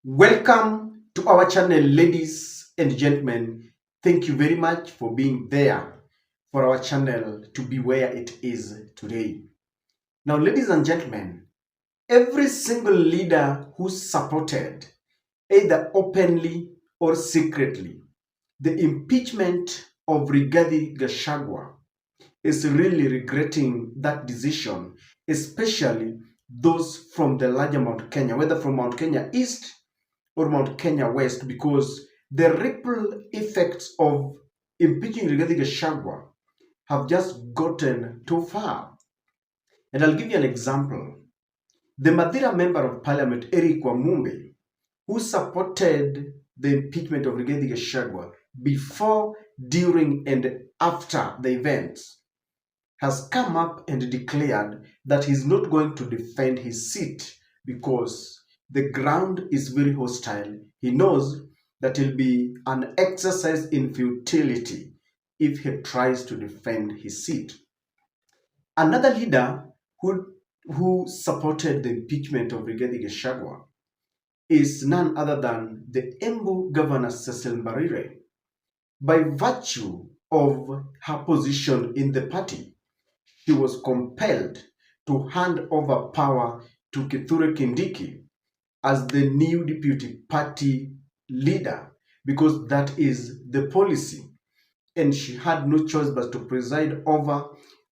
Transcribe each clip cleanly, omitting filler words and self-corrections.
Welcome to our channel, ladies and gentlemen. Thank you very much for being there for our channel to be where it is today. Now, ladies and gentlemen, every single leader who supported, either openly or secretly, the impeachment of Rigathi Gachagua is really regretting that decision, especially those from the larger Mount Kenya, whether from Mount Kenya East or Mount Kenya West, because the ripple effects of impeaching Rigathi Gachagua have just gotten too far. And I'll give you an example. The Mbarire Member of Parliament, Eric Wamumbe, who supported the impeachment of Rigathi Gachagua before, during, and after the events, has come up and declared that he's not going to defend his seat because the ground is very hostile. He knows that it'll be an exercise in futility if he tries to defend his seat. Another leader who supported the impeachment of Rigathi Gachagua is none other than the Embu Governor Cecil Mbarire. By virtue of her position in the party, she was compelled to hand over power to Kindiki as the new deputy party leader, because that is the policy. And she had no choice but to preside over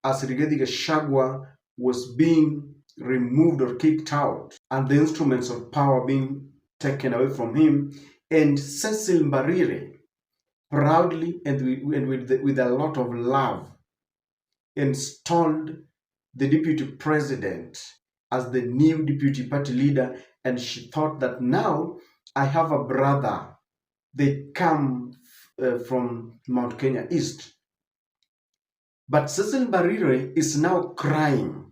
as Rigathi Gachagua was being removed or kicked out and the instruments of power being taken away from him. And Cecil Mbarire proudly and with a lot of love installed the deputy president as the new deputy party leader. And she thought that now I have a brother. They come from Mount Kenya East. But Cecil Mbarire is now crying.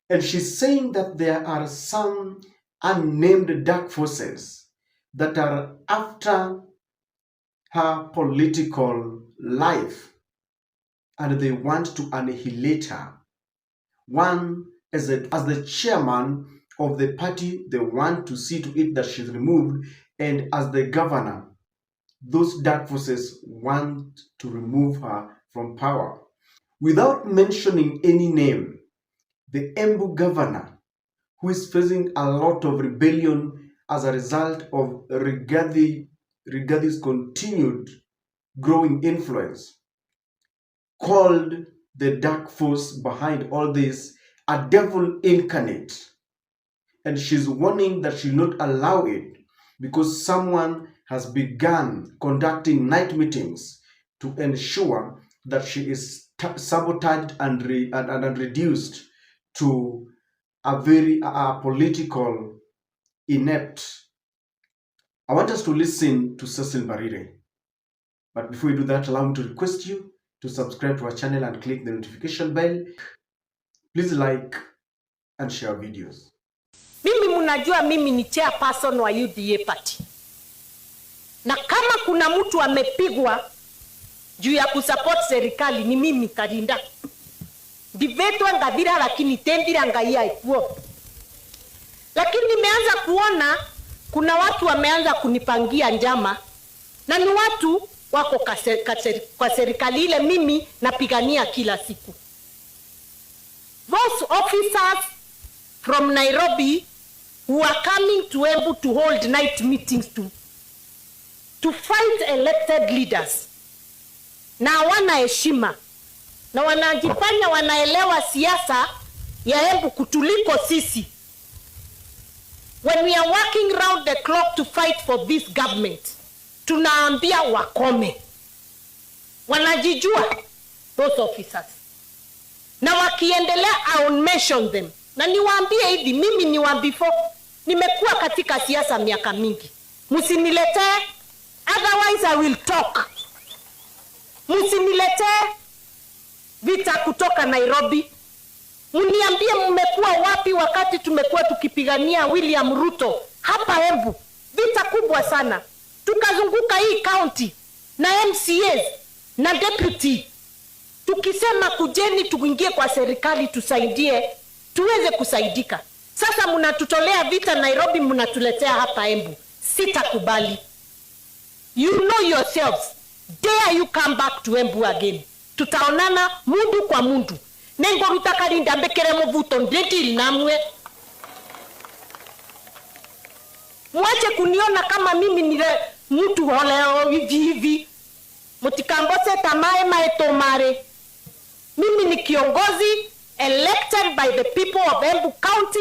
And she's saying that there are some unnamed dark forces that are after her political life. And they want to annihilate her. One, as the chairman of the party, they want to see to it that she's removed, and as the governor, those dark forces want to remove her from power. Without mentioning any name, the Embu governor, who is facing a lot of rebellion as a result of Rigathi's continued growing influence, called the dark force behind all this a devil incarnate. And she's warning that she'll not allow it because someone has begun conducting night meetings to ensure that she is sabotaged and reduced to a very political inept. I want us to listen to Cecil Mbarire. But before we do that, allow me to request you to subscribe to our channel and click the notification bell. Please like and share videos. Mimi munajua mimi ni chairperson wa UDA party. Na kama kuna mtu amepigwa juu ya kusupport serikali ni mimi Karinda. Divetwa ngavira lakini tendira ngaia ikuo. Lakini nimeanza kuona kuna watu wameanza kunipangia njama na ni watu wako kwa serikali ile mimi napigania kila siku. Those officers from Nairobi who are coming to able to hold night meetings to fight elected leaders na wana heshima na wanajifanya wanaelewa siasa ya Embu kutuliko sisi. When we are working round the clock to fight for this government, tunaambia wakome. Wanajijua those officers. Na wakiendelea I will mention them. Na niwaambie hivi, mimi ni wa before, nimekuwa katika siasa miaka mingi. Msiniletee, otherwise I will talk. Msiniletee vita kutoka Nairobi. Mniambie mmekuwa wapi wakati tumekuwa tukipigania William Ruto hapa Embu. Vita kubwa sana. Tukazunguka hii county na MCAs na deputy. Tukisema kujeni tuingie kwa serikali tusaidie, tuweze kusaidika. Sasa mnatutolea vita Nairobi, mnatuletea hapa Embu. Sitakubali. You know yourselves. Dare you come back to Embu again? Tutaonana mundu kwa mundu. Nengo rutakarinda mbekere muvuto ndeti namwe. Mwache kuniona kama mimi ni mtu holeo hivi. Mutikambose tamae maetomare. Mimi ni kiongozi elected by the people of Embu County,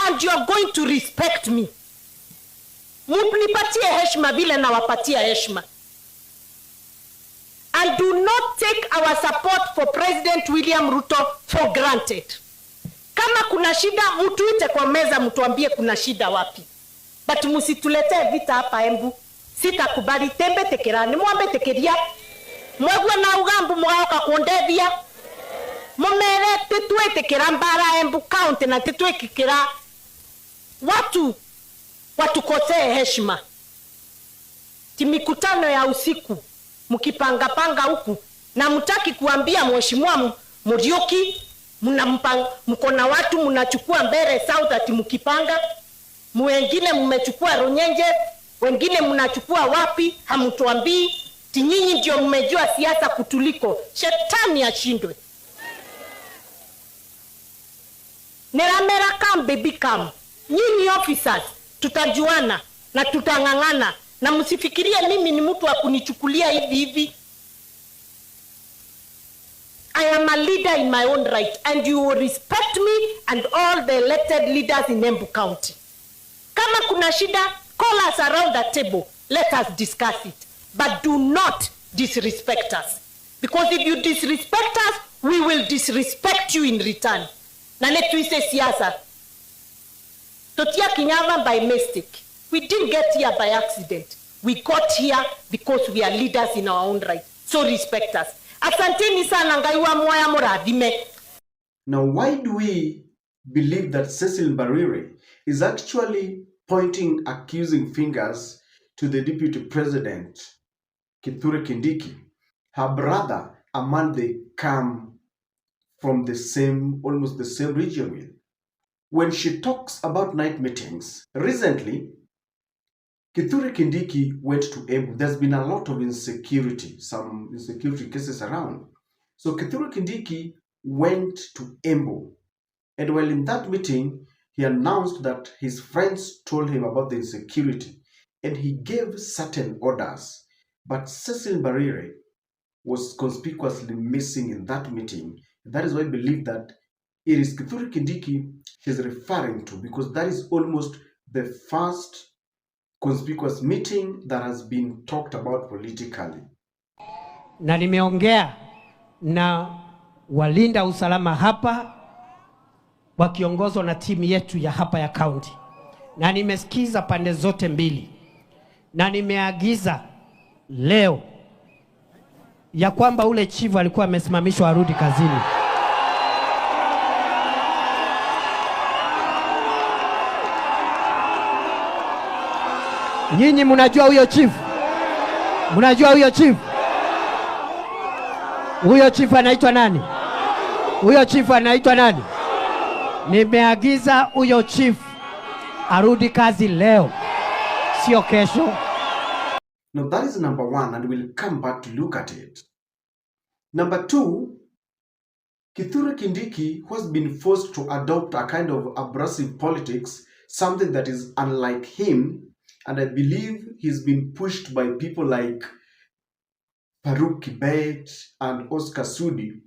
and you are going to respect me. Munipatie heshima vile na wapatia heshima. And do not take our support for President William Ruto for granted. Kama kuna shida, mtuite kwa meza, mtuambie kuna shida wapi. But musitulete vita hapa Embu. Sitakubali. Tembe tekera, ni mwambe tekeria. Mwegwe na ugambu mwaka kuondevia. Mumere titue tekera Mbara Embu County na titue kikira watu kosee heshima. Timikutano ya usiku mkipanga huku na mtaki kuambia mheshimiwa Muriuki mkona watu mnachukua mbele South ati mkipanga, wengine mmechukua Runyenje, wengine mnachukua wapi, hamtuambii. Tinyinyi ndio mmejua siasa kutuliko. Shetani ashindwe. Neramera kam baby kam. Nyinyi officers tutajuana na tutangangana, na msifikirie mimi ni mtu wa kunichukulia hivi. I am a leader in my own right, and you will respect me and all the elected leaders in Embu County. Kama kuna shida, call us around the table. Let us discuss it. But do not disrespect us. Because if you disrespect us, we will disrespect you in return. Na netuise siasa. Totia kinyama by mistake. We didn't get here by accident. We got here because we are leaders in our own right. So respect us. Asanteni sana ngaiwa moya muradhime. Now, why do we believe that Cecil Mbarire is actually pointing accusing fingers to the Deputy President, Kithure Kindiki? Her brother, a man they come from the same, almost the same region with. When she talks about night meetings, recently, Kithure Kindiki went to Embu. There's been a lot of insecurity, some insecurity cases around. So Kithure Kindiki went to Embu. And while in that meeting, he announced that his friends told him about the insecurity and he gave certain orders. But Cecil Mbarire was conspicuously missing in that meeting. That is why I believe that it is Kithure Kindiki he's referring to, because that is almost the first conspicuous meeting that has been talked about politically. Na nimeongea na walinda usalama hapa wakiongozwa na timu yetu ya hapa ya county, na nimesikiza pande zote mbili, na nimeagiza leo ya kwamba ule chifu alikuwa amesimamishwa arudi kazini. Nyinyi mnajua huyo chifu? Mnajua huyo chifu? Huyo chifu anaitwa nani? Huyo chifu anaitwa nani? Nimeagiza huyo chifu arudi kazi leo, sio kesho. Now that is number one, and we'll come back to look at it. Number two, Kithure Kindiki has been forced to adopt a kind of abrasive politics, something that is unlike him, and I believe he's been pushed by people like Faruk Kibet and Oscar Sudi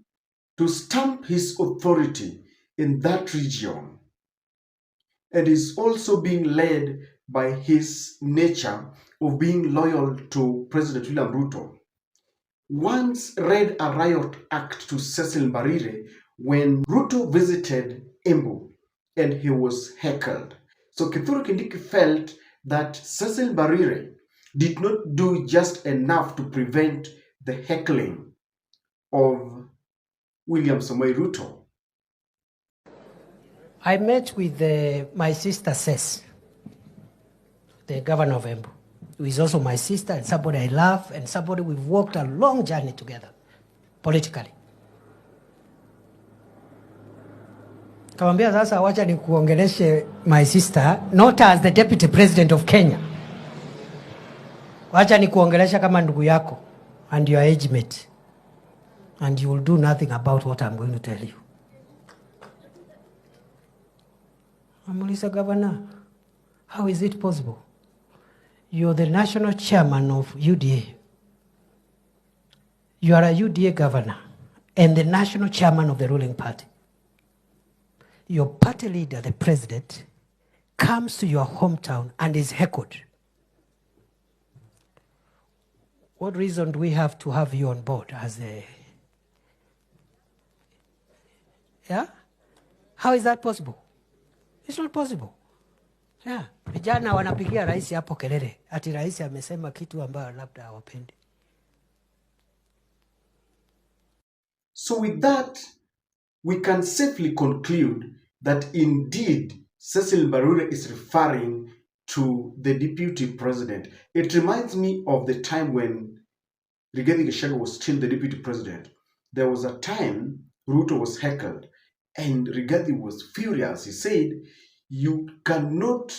to stamp his authority in that region. And is also being led by his nature of being loyal to President William Ruto. Once read a riot act to Cecil Mbarire when Ruto visited Embu and he was heckled. So Kithure Kindiki felt that Cecil Mbarire did not do just enough to prevent the heckling of William Samoei Ruto. I met with my sister Cess, the governor of Embu, who is also my sister and somebody I love and somebody we've walked a long journey together, politically. Kamwambia sasa, wacha nikuongeleshe my sister, not as the deputy president of Kenya. Wacha nikuongelesha kama ndugu yako and your age mate, and you will do nothing about what I'm going to tell you. Amuliza governor, how is it possible? You're the national chairman of UDA. You are a UDA governor and the national chairman of the ruling party. Your party leader, the president, comes to your hometown and is heckled. What reason do we have to have you on board as a... Yeah? How is that possible? It's not possible. Yeah. Vijana wanapigia rais hapo kelele ati rais amesema kitu ambayo labda hawapendi. So with that, we can safely conclude that indeed Cecil Mbarire is referring to the deputy president. It reminds me of the time when Rigathi was still the deputy president. There was a time Ruto was heckled and Rigathi was furious. He said, you cannot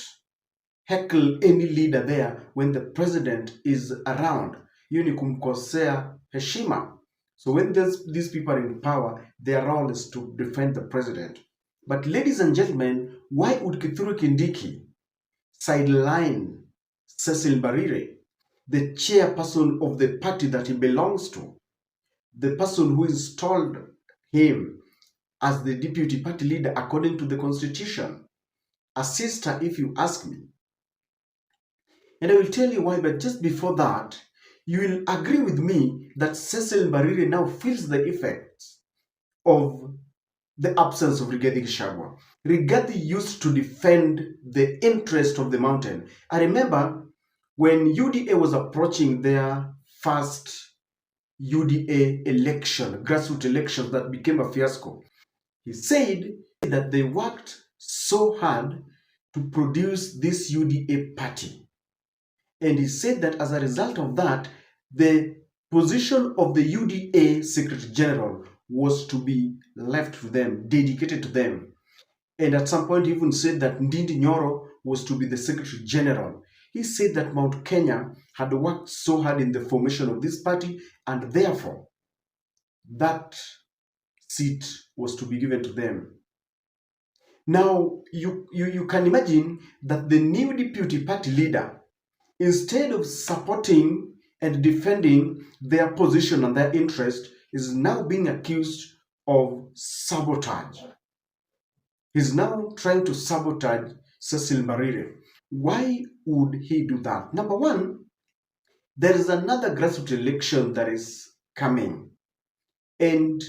heckle any leader there when the president is around. Hiyo ni kumkosea heshima. So when these people are in power, their role is to defend the president. But ladies and gentlemen, why would Kindiki sideline Cecil Mbarire, the chairperson of the party that he belongs to, the person who installed him as the deputy party leader according to the constitution? A sister, if you ask me. And I will tell you why, but just before that, you will agree with me that Cecil Mbarire now feels the effects of the absence of Rigathi Gachagua. Rigathi used to defend the interest of the mountain. I remember when UDA was approaching their first UDA election, grassroots elections that became a fiasco. He said that they worked so hard to produce this UDA party. And he said that as a result of that, the position of the UDA Secretary General was to be left to them, dedicated to them. And at some point he even said that Ndindi Nyoro was to be the Secretary General. He said that Mount Kenya had worked so hard in the formation of this party, and therefore that seat was to be given to them. Now, you can imagine that the new deputy party leader, instead of supporting and defending their position and their interest, is now being accused of sabotage. He's now trying to sabotage Cecil Mbarire. Why would he do that? Number one, there is another grassroots election that is coming. And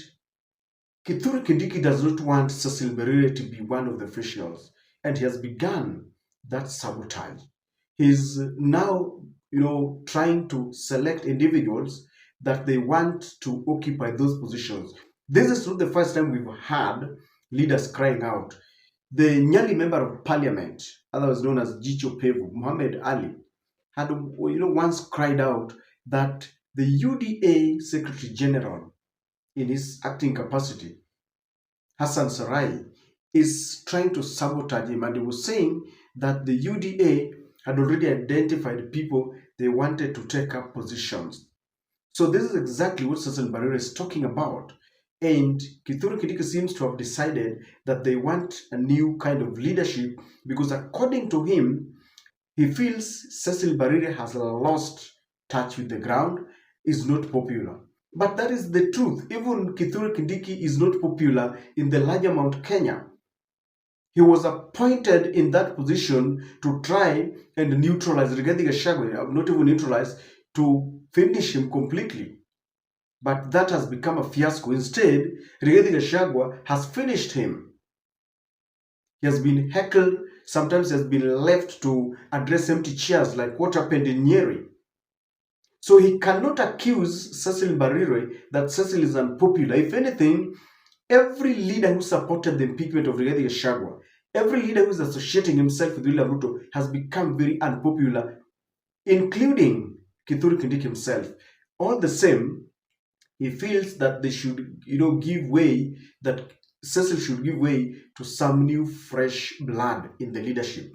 Kindiki does not want Cecil Mbarire to be one of the officials. And he has begun that sabotage. He's now, trying to select individuals that they want to occupy those positions. This is not the first time we've had leaders crying out. The Nyali member of parliament, otherwise known as Jicho Pevu, Muhammad Ali, had once cried out that the UDA Secretary General, in his acting capacity, Hassan Sarai, is trying to sabotage him, and he was saying that the UDA had already identified people they wanted to take up positions. So this is exactly what Cecil Mbarire is talking about. And Kindiki seems to have decided that they want a new kind of leadership because according to him, he feels Cecil Mbarire has lost touch with the ground, is not popular. But that is the truth. Even Kindiki is not popular in the larger Mount Kenya. He was appointed in that position to try and neutralize Rigathi Gachagua, not even neutralize, to finish him completely. But that has become a fiasco. Instead, Rigathi Gachagua has finished him. He has been heckled. Sometimes he has been left to address empty chairs like what happened in Nyeri. So he cannot accuse Cecil Mbarire that Cecil is unpopular. If anything, every leader who supported the impeachment of Rigathi Gachagua, every leader who is associating himself with William Ruto has become very unpopular, including Kindiki himself. All the same, he feels that they should, give way, that Cecil should give way to some new fresh blood in the leadership.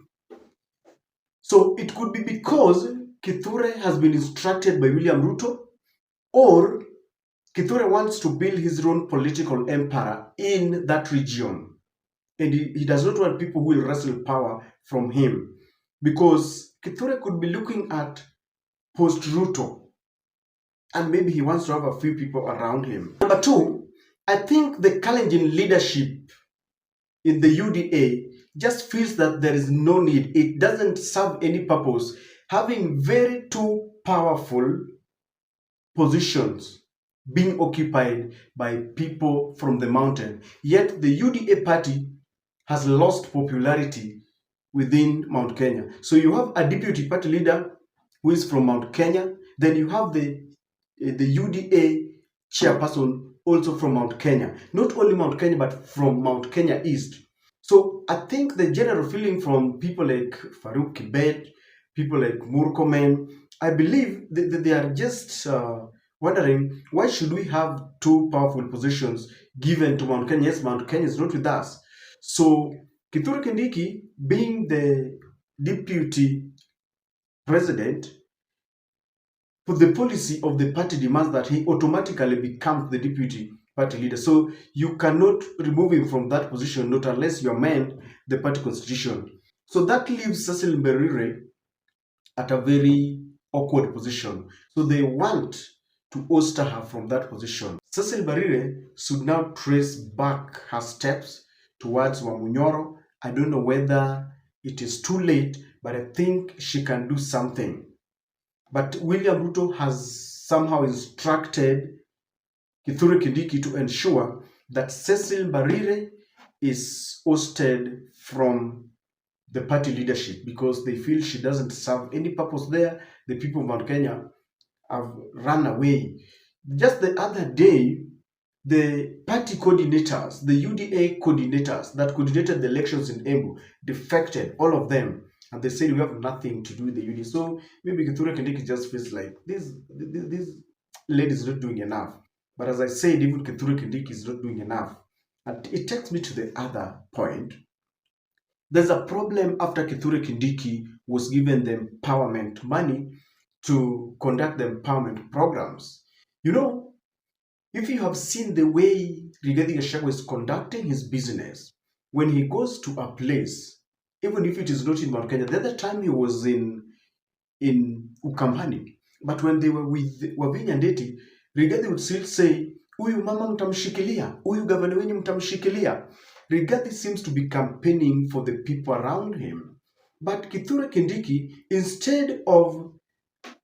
So it could be because Kithure has been instructed by William Ruto, or Kithure wants to build his own political empire in that region. And he does not want people who will wrestle power from him. Because Kithure could be looking at post-Ruto, and maybe he wants to have a few people around him. Number two, I think the challenge in leadership in the UDA just feels that there is no need. It doesn't serve any purpose having very two powerful positions being occupied by people from the mountain. Yet the UDA party has lost popularity within Mount Kenya. So you have a deputy party leader who is from Mount Kenya. Then you have the UDA chairperson also from Mount Kenya. Not only Mount Kenya, but from Mount Kenya East. So I think the general feeling from people like Farouk Kibet, people like Murkomen, I believe they are just wondering, why should we have two powerful positions given to Mount Kenya? Yes, Mount Kenya is not with us. So Kithure Kindiki, being the deputy president, for the policy of the party demands that he automatically becomes the deputy party leader. So you cannot remove him from that position, not unless you amend the party constitution. So that leaves Cecil Mbarire at a very awkward position. So they want to ouster her from that position. Cecil Mbarire should now trace back her steps towards Wamunyoro. I don't know whether it is too late, but I think she can do something. But William Ruto has somehow instructed Kithure Kindiki to ensure that Cecil Mbarire is ousted from the party leadership because they feel she doesn't serve any purpose there. The people of Mount Kenya have run away. Just the other day, the party coordinators, the UDA coordinators that coordinated the elections in Embu defected, all of them. And they said we have nothing to do with the UDA. So maybe Kithure Kindiki just feels like this lady is not doing enough. But as I said, even Kithure Kindiki is not doing enough. And it takes me to the other point. There's a problem after Kithure Kindiki was given the empowerment money to conduct the empowerment programs. You know, if you have seen the way Rigathi Gachagua is conducting his business, when he goes to a place, even if it is not in Mount Kenya, the other time he was in Ukambani, but when they were with Wavinya Ndeti, Rigathi would still say, "Huyu mama mtamshikilia, huyu gavana wenyu mtamshikilia." Rigathi seems to be campaigning for the people around him. But Kithure Kindiki, instead of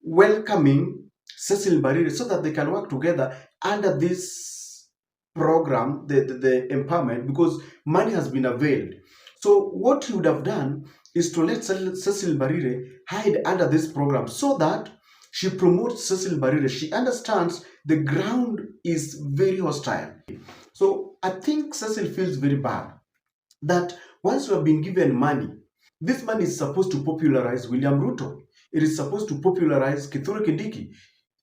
welcoming Cecil Mbarire so that they can work together under this program, the empowerment, because money has been availed. So what he would have done is to let Cecil Mbarire hide under this program so that she promotes Cecil Mbarire. She understands the ground is very hostile. So I think Cecil feels very bad that once you have been given money, this money is supposed to popularize William Ruto. It is supposed to popularize Kithure Kindiki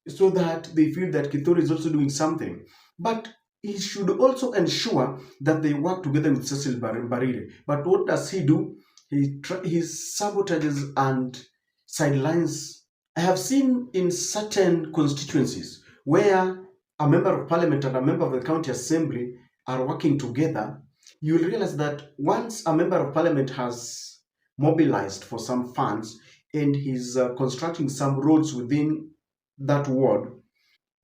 so that they feel that Kithure is also doing something. But he should also ensure that they work together with Cecil Mbarire. But what does he do? He sabotages and sidelines. I have seen in certain constituencies where a member of parliament and a member of the county assembly are working together, you will realize that once a member of parliament has mobilized for some funds and he's constructing some roads within that ward,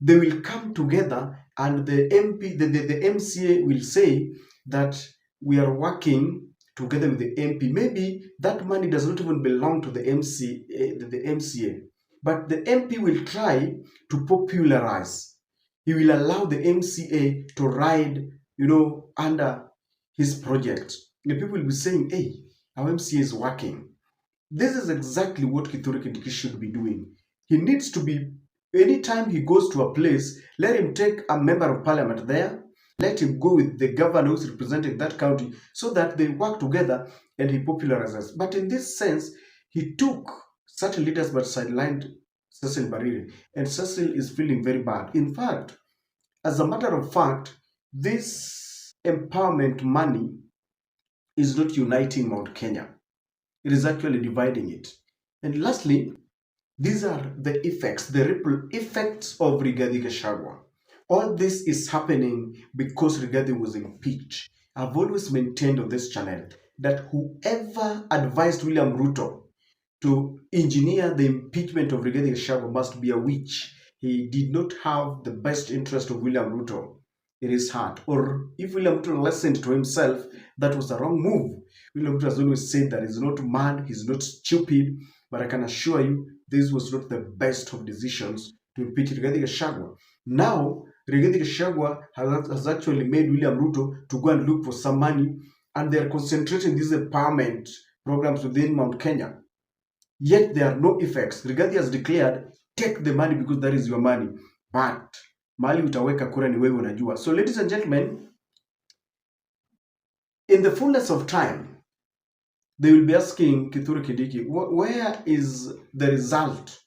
they will come together and the MCA will say that we are working together with the MP. Maybe that money does not even belong to the MCA, but the MP will try to popularize. He will allow the MCA to ride, under his project. The people will be saying, "Hey, our MCA is working." This is exactly what Kithure Kindiki should be doing. He needs to be, anytime he goes to a place, let him take a member of parliament there, let him go with the governor who's representing that county so that they work together and he popularizes. But in this sense, he took certain leaders but sidelined Cecil Mbarire, and Cecil is feeling very bad. In fact, as a matter of fact, this empowerment money is not uniting Mount Kenya. It is actually dividing it. And lastly, these are the effects, the ripple effects of Rigathi Gachagua. All this is happening because Rigathi was impeached. I've always maintained on this channel that whoever advised William Ruto to engineer the impeachment of Rigathi Gachagua must be a witch. He did not have the best interest of William Ruto in his heart. Or if William Ruto listened to himself, that was a wrong move. William Ruto has always said that he's not mad, he's not stupid, but I can assure you this was not the best of decisions to impeach Rigathi Gachagua. Now, Rigathi Gachagua has actually made William Ruto to go and look for some money, and they are concentrating these empowerment programs within Mount Kenya. Yet there are no effects. Rigathi has declared, take the money because that is your money. But mali utaweka kura ni wewe unajua. So ladies and gentlemen, in the fullness of time, they will be asking Kithure Kindiki, where is the result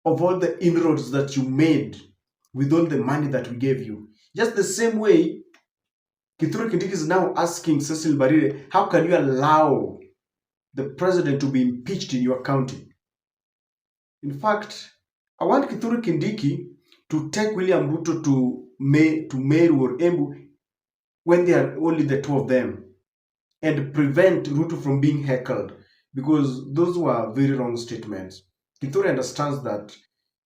of all the inroads that you made with all the money that we gave you? Just the same way, Kithure Kindiki is now asking Cecil Mbarire, how can you allow the president to be impeached in your county? In fact, I want Kithure Kindiki to take William Ruto to Meru or Embu when they are only the two of them, and prevent Ruto from being heckled, because those were very wrong statements. Kithure understands that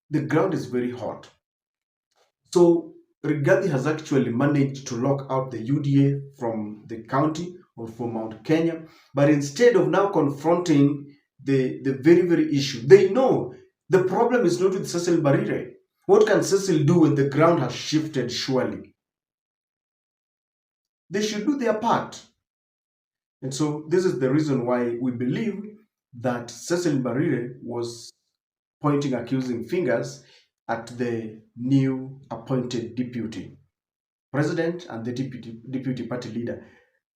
the ground is very hot. So Rigathi has actually managed to lock out the UDA from the county or from Mount Kenya, but instead of now confronting the very, very issue, they know the problem is not with Cecil Mbarire. What can Cecil do when the ground has shifted? Surely they should do their part. And so this is the reason why we believe that Cecil Mbarire was pointing accusing fingers at the new appointed deputy president and the deputy party leader.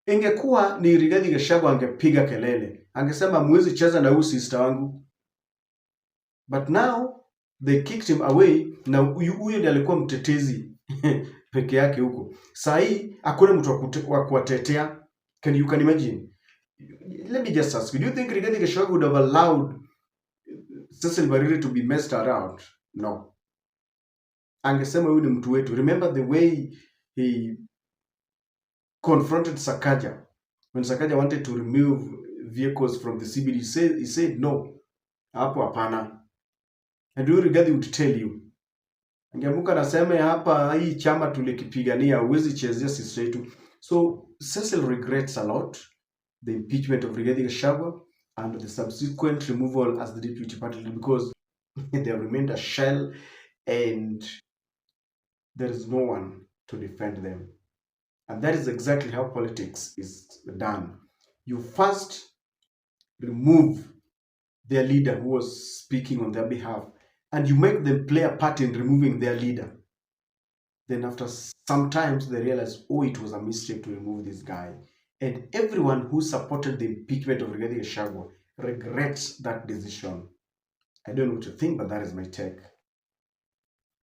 Ingekuwa ni Rigathi Gachagua angepiga kelele, angesema mwezi cheza na huyu sister wangu. But now they kicked him away, na huyo ndiye alikuwa mtetezi peke yake huko. Sahi hakuna mtu wa kuwatetea. You can imagine? Let me just ask you, do you think Rigathi Gachagua would have allowed Cecil Mbarire to be messed around? No. Angesema huyu ni mtu wetu. Remember the way he confronted Sakaja when Sakaja wanted to remove vehicles from the CBD. He said no. Hapo hapana. And Rigathi would tell you, angeamuka naseme hapa hii chama tulikipigania, uwezi chezea sisi yetu. So Cecil regrets a lot the impeachment of Rigathi Gachagua and the subsequent removal as the deputy party leader, because they have remained a shell and there is no one to defend them. And that is exactly how politics is done. You first remove their leader who was speaking on their behalf, and you make them play a part in removing their leader. Then after some times they realize, oh, it was a mistake to remove this guy. And everyone who supported the impeachment of Rigathi Gachagua regrets that decision. I don't know what you think, but that is my take.